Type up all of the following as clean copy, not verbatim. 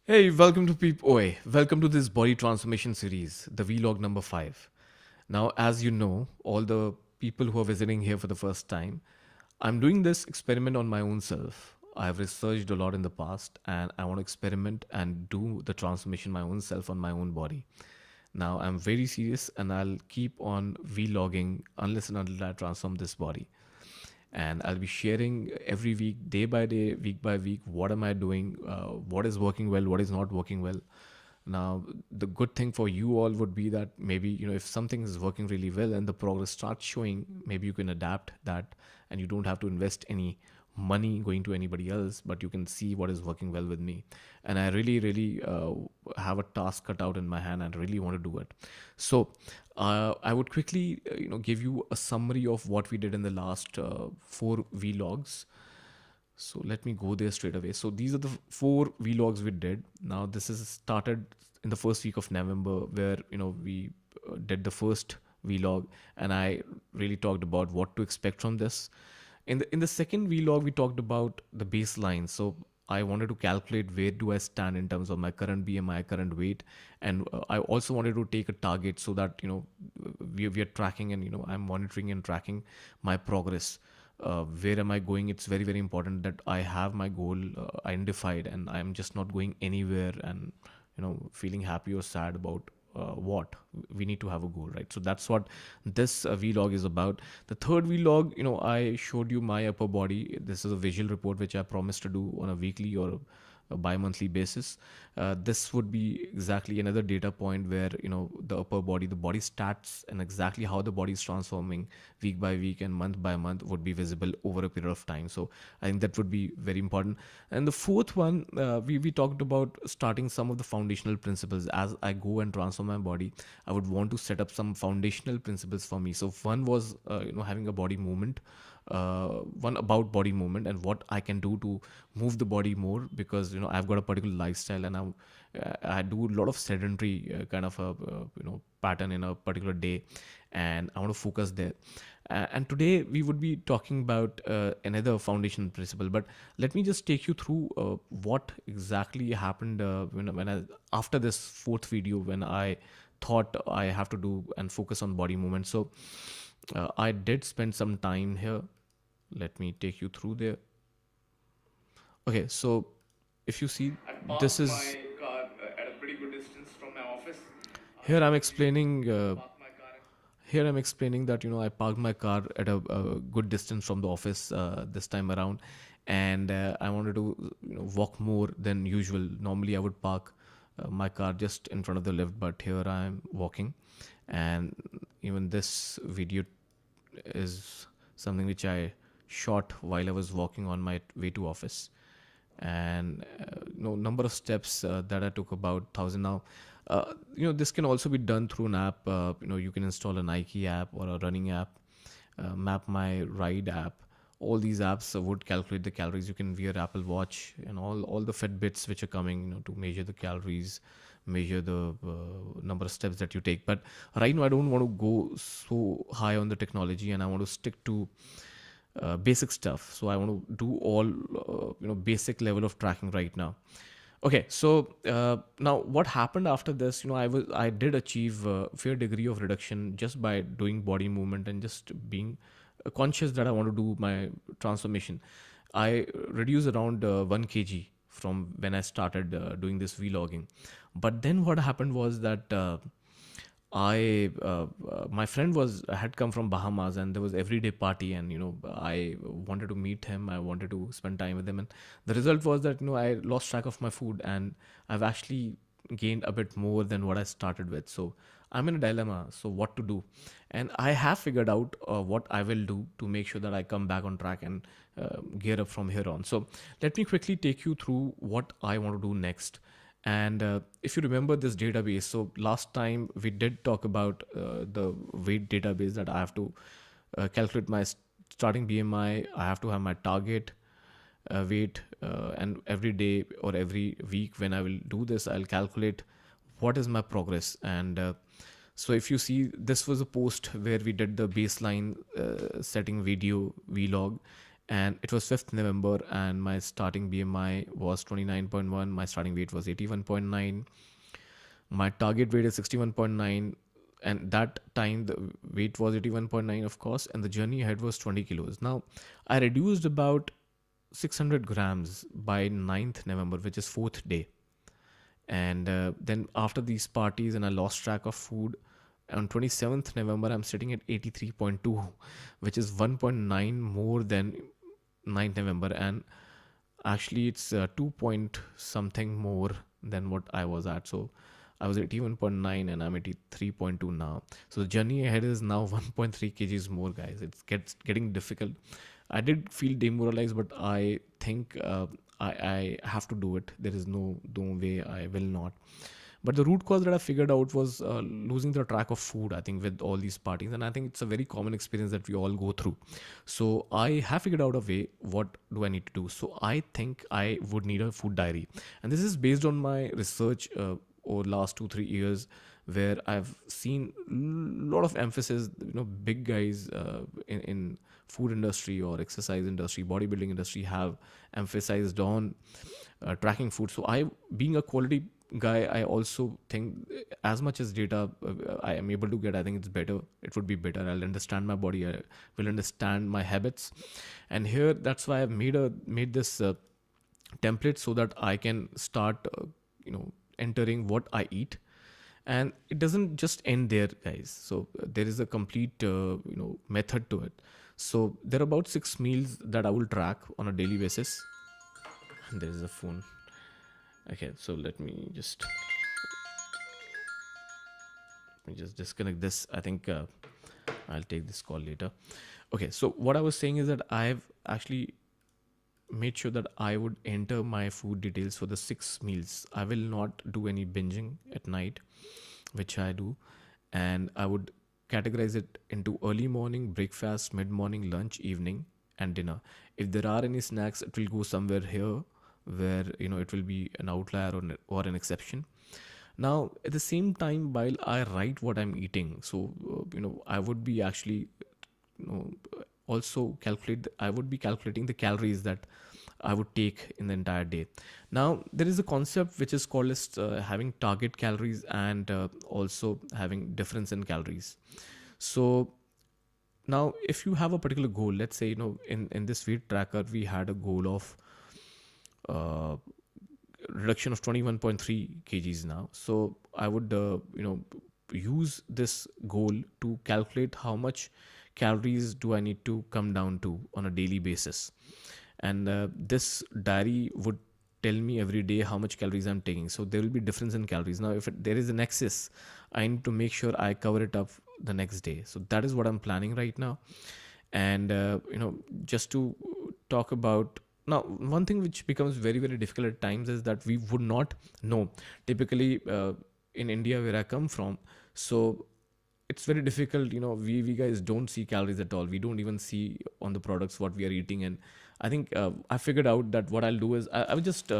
Hey, welcome to PeepOye. Welcome to this body transformation series, the vlog number 5. Now, as you know, all the people who are visiting here for the first time, I'm doing this experiment on my own self. I have researched a lot in the past and I want to experiment and do the transformation my own self on my own body. Now, I'm very serious and I'll keep on vlogging unless and until I transform this body, and I'll be sharing every week, day by day, week by week, what am I doing, what is working well, what is not working well. Now, the good thing for you all would be that maybe, if something is working really well and the progress starts showing, maybe you can adapt that and you don't have to invest any money going to anybody else, but you can see what is working well with me. And I really, really have a task cut out in my hand and really want to do it. So I would quickly, give you a summary of what we did in the last 4 vlogs. So let me go there straight away. So these are the 4 vlogs we did. Now this is started in the first week of November, where we did the first vlog, and I really talked about what to expect from this. In the second vlog, we talked about the baseline. So I wanted to calculate where do I stand in terms of my current BMI, current weight, and I also wanted to take a target so that we are tracking, and I'm monitoring and tracking my progress. Where am I going? It's very, very important that I have my goal identified and I'm just not going anywhere and feeling happy or sad about what we need to have a goal, right? So that's what this vlog is about. The third vlog, I showed you my upper body. This is a visual report which I promised to do on a weekly or a bi-monthly basis. This would be exactly another data point where the upper body, the body stats, and exactly how the body is transforming week by week and month by month would be visible over a period of time. So I think that would be very important. And the fourth one, we talked about starting some of the foundational principles. As I go and transform my body, I would want to set up some foundational principles for me. So one was having a body movement, one about body movement and what I can do to move the body more, because I've got a particular lifestyle and I do a lot of sedentary kind of a pattern in a particular day, and I want to focus there. And today we would be talking about another foundation principle, but let me just take you through what exactly happened when I, after this fourth video, when I thought I have to do and focus on body movement. So I did spend some time here. Let me take you through there. Okay, so if you see, I this parked is, my car at a pretty good distance from my office. here I'm Usually, explaining. park my car. Here I'm explaining that I parked my car at a good distance from the office this time around, and I wanted to walk more than usual. Normally I would park my car just in front of the lift, but here I am walking, and even this video is something which I shot while I was walking on my way to office. And number of steps that I took, about 1,000. Now this can also be done through an app. You can install a Nike app or a running app, Map My Ride app. All these apps would calculate the calories. You can wear Apple Watch and all the Fitbits which are coming, to measure the calories, measure the number of steps that you take. But right now I don't want to go so high on the technology, and I want to stick to basic stuff. So I want to do all basic level of tracking right now. Okay, so now what happened after this? I did achieve a fair degree of reduction just by doing body movement and just being conscious that I want to do my transformation. I reduced around 1 kg from when I started doing this vlogging. But then what happened was that my friend had come from Bahamas, and there was everyday party, and I wanted to meet him. I wanted to spend time with him, and the result was that I lost track of my food, and I've actually gained a bit more than what I started with. So I'm in a dilemma. So what to do? And I have figured out what I will do to make sure that I come back on track and gear up from here on. So let me quickly take you through what I want to do next. And if you remember this database, so last time we did talk about the weight database, that I have to calculate my starting BMI. I have to have my target weight, and every day or every week when I will do this, I'll calculate what is my progress. And so if you see, this was a post where we did the baseline setting video vlog, And it was 5th November, and my starting BMI was 29.1. My starting weight was 81.9. My target weight is 61.9, and that time the weight was 81.9, of course, and the journey ahead was 20 kilos. Now, I reduced about 600 grams by 9th November, which is fourth day. And then after these parties, and I lost track of food. On 27th November, I'm sitting at 83.2, which is 1.9 more than 9th November. And actually, it's 2 point something more than what I was at. So I was at 81.9 and I'm at 83.2 now. So the journey ahead is now 1.3 kgs more, guys. It's getting difficult. I did feel demoralized, but I think I have to do it. There is no way I will not. But the root cause that I figured out was losing the track of food, I think, with all these parties. And I think it's a very common experience that we all go through. So I have figured out a way. What do I need to do? So I think I would need a food diary. And this is based on my research over last 2 3 years, where I've seen a lot of emphasis, big guys in food industry or exercise industry, bodybuilding industry have emphasized on tracking food. So I, being a quality guy, I also think as much as data I am able to get, I think it's better. It would be better. I'll understand my body. I will understand my habits, and here that's why I've made this template so that I can start, entering what I eat. And it doesn't just end there, guys. So there is a complete method to it. So there are about 6 meals that I will track on a daily basis. And there is a phone. Okay, so let me just disconnect this. I think I'll take this call later. Okay, so what I was saying is that I've actually made sure that I would enter my food details for the 6 meals. I will not do any binging at night, which I do, and I would categorize it into early morning, breakfast, mid morning, lunch, evening, and dinner. If there are any snacks, it will go somewhere here where it will be an outlier or an exception. Now, at the same time, while I write what I'm eating, so I would be actually you know also I would be calculating the calories that I would take in the entire day. Now, there is a concept which is called as having target calories and also having difference in calories. So now, if you have a particular goal, let's say in this weight tracker we had a goal of uh, reduction of 21.3 kgs now. So I would use this goal to calculate how much calories do I need to come down to on a daily basis. And this diary would tell me every day how much calories I'm taking. So there will be difference in calories. Now, if there is an excess, I need to make sure I cover it up the next day. So that is what I'm planning right now. And just to talk about now, one thing which becomes very very difficult at times is that we would not know. Typically, in India where I come from, so it's very difficult. We guys don't see calories at all. We don't even see on the products what we are eating. And I think I figured out that what I'll do is I was just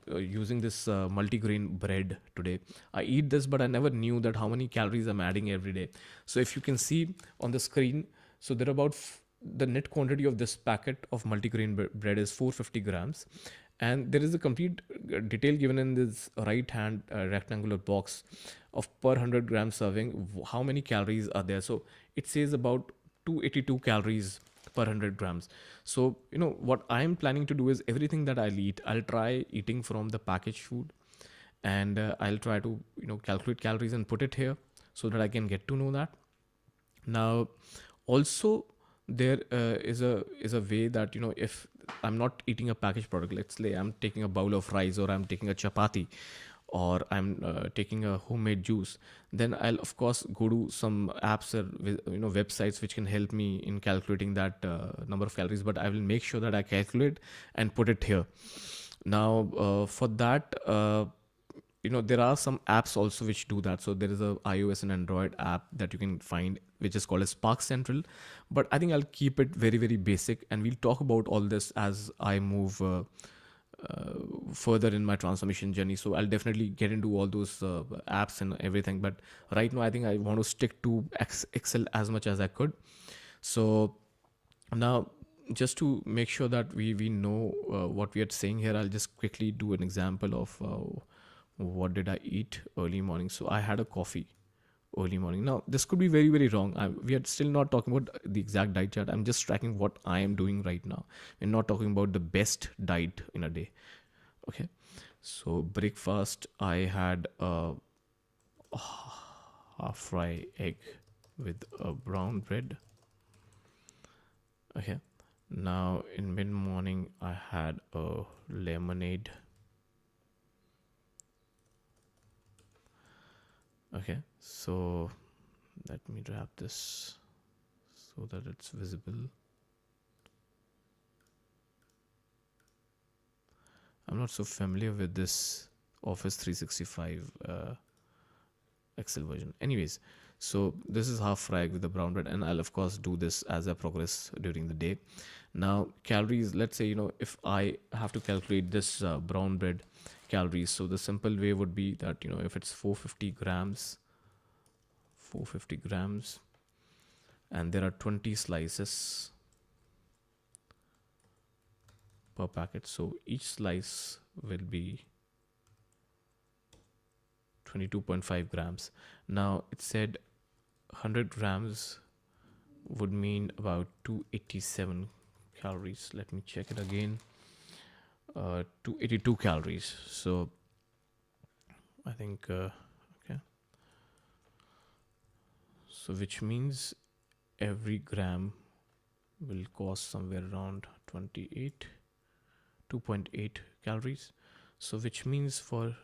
using this multigrain bread today. I eat this, but I never knew that how many calories I'm adding every day. So if you can see on the screen, so there are about the net quantity of this packet of multigrain bread is 450 grams, and there is a complete detail given in this right hand rectangular box of per 100 gram serving how many calories are there. So it says about 282 calories per 100 grams. So what I'm planning to do is everything that I'll eat, I'll try eating from the packaged food, and I'll try to calculate calories and put it here so that I can get to know that. Now, also there is a way that if I'm not eating a packaged product, let's say I'm taking a bowl of rice or I'm taking a chapati or I'm taking a homemade juice, then I'll of course go to some apps or websites which can help me in calculating that number of calories. But I will make sure that I calculate and put it here. Now, for that, there are some apps also which do that. So there is a iOS and Android app that you can find which is called as Spark Central. But I think I'll keep it very very basic, and we'll talk about all this as I move further in my transformation journey. So I'll definitely get into all those apps and everything. But right now I think I want to stick to Excel as much as I could. So now just to make sure that we know what we are saying here, I'll just quickly do an example of what did I eat early morning. So I had a coffee early morning. Now this could be very very wrong. We are still not talking about the exact diet chart. I'm just tracking what I am doing right now. We're not talking about the best diet in a day. Okay. So breakfast, I had a half fry egg with a brown bread. Okay. Now in mid morning, I had a lemonade. Okay. So let me wrap this so that it's visible. I'm not so familiar with this Office 365 Excel version. Anyways, so this is half fry with the brown bread, and I'll of course do this as I progress during the day. Now, calories, let's say, if I have to calculate this brown bread calories, so the simple way would be that, if it's 450 grams, and there are 20 slices per packet, so each slice will be 22.5 grams. Now it said 100 grams would mean about 287 calories. Let me check it again. 282 calories. So I think okay. So which means every gram will cost somewhere around 2.8 calories. So which means for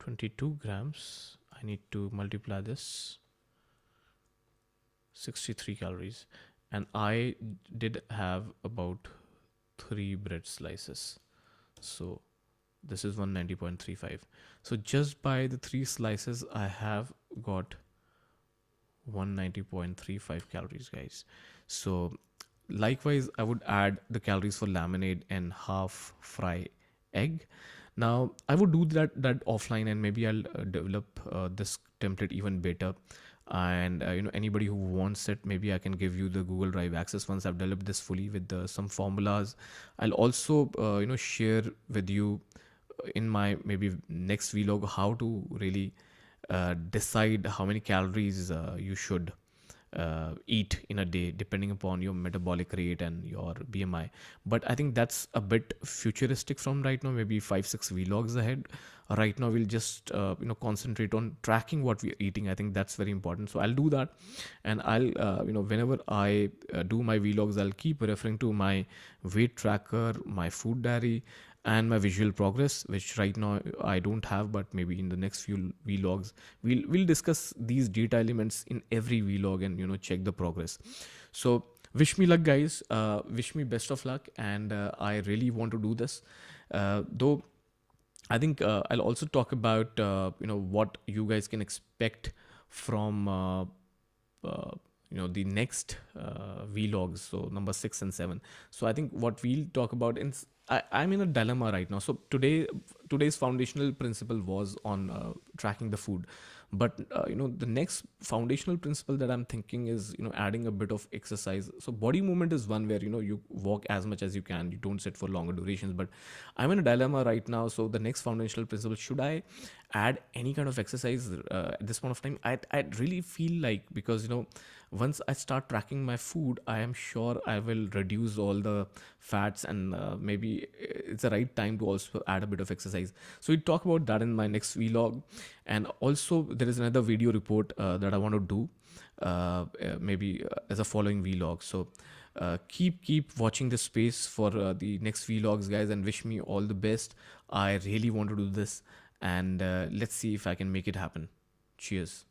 22 grams, I need to multiply this 63 calories, and I did have about 3 bread slices, so this is 190.35. So just by the 3 slices, I have got 190.35 calories, guys. So likewise, I would add the calories for lemonade and half fry egg. Now I would do that offline, and maybe I'll develop this template even better. And anybody who wants it, maybe I can give you the Google Drive access once I've developed this fully with some formulas. I'll also share with you in my maybe next vlog how to really decide how many calories you should eat in a day depending upon your metabolic rate and your BMI. But I think that's a bit futuristic from right now, maybe 5-6 vlogs ahead. Right now we'll just concentrate on tracking what we're eating. I think that's very important, so I'll do that. And I'll whenever I do my vlogs, I'll keep referring to my weight tracker, my food diary, and my visual progress, which right now I don't have, but maybe in the next few vlogs we'll discuss these data elements in every vlog and check the progress. So wish me luck, guys. Wish me best of luck, and I really want to do this. Though I think I'll also talk about what you guys can expect from the next vlogs, so number 6 and 7. So I think what we'll talk about I'm in a dilemma right now. So today's foundational principle was on tracking the food, but the next foundational principle that I'm thinking is adding a bit of exercise. So body movement is one where you walk as much as you can, you don't sit for longer durations. But I'm in a dilemma right now. So the next foundational principle, should I add any kind of exercise at this point of time? I really feel like, because once I start tracking my food, I am sure I will reduce all the fats, and maybe it's the right time to also add a bit of exercise. So we talk about that in my next vlog. And also there is another video report that I want to do maybe as a following vlog. So keep watching this space for the next vlogs, guys, and wish me all the best. I really want to do this, and let's see if I can make it happen. Cheers.